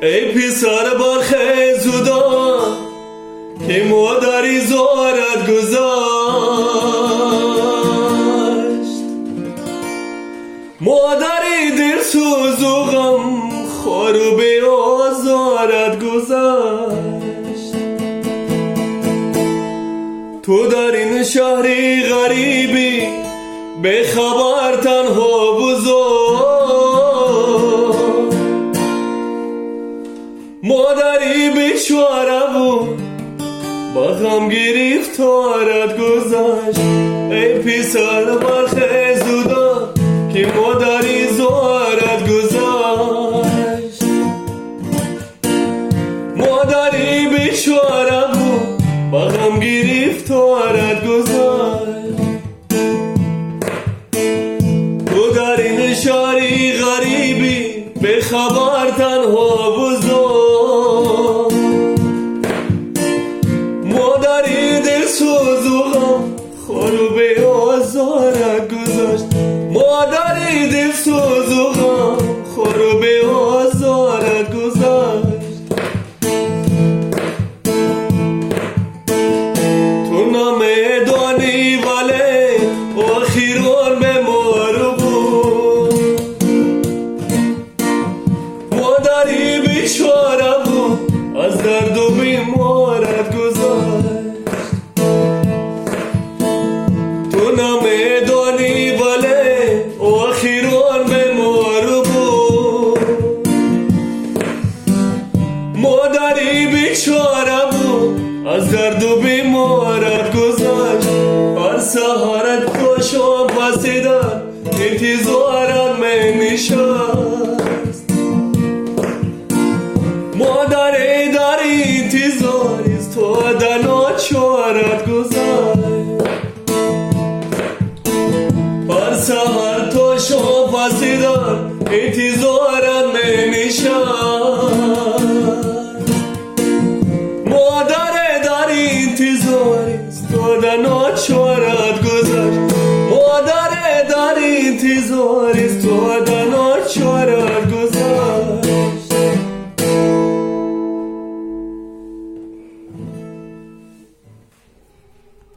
ای پسر برخیزودا که مادری زارت گذاشت، مادری دلسوز و غم خوار و به آزارت گذاشت. تو در این شهری غریبی به خبر تنها بزرگ، مادری بیچاره بود با غم گرفتارت گذاشت. ای پسر برخیزودا که مادری زارت گذاشت، مادری بیچاره بود با غم گرفتارت گذاشت. تو در این شهری غریبی به خبر تنها بزرگ، مادری دلسوز و غم خوار و به آزارت گذاشت، مادری دلسوز و غم خوار و به آزارت گذاشت. تو نمیدانی ولی آخران بیمار بود، مادری بیچاره بود از درد و بیمارت گذاشت. تو نمیدانی ولی آخران بیمار بود، مادری بیچاره بود از درد و بیمارت گذاشت. هر سحرت پاشم پسیدن انتظارت می نشست، مادری در انتظاریست تا در ناچارت گذاشت. هر سحر تا شام پسیدن انتظارت می نشست،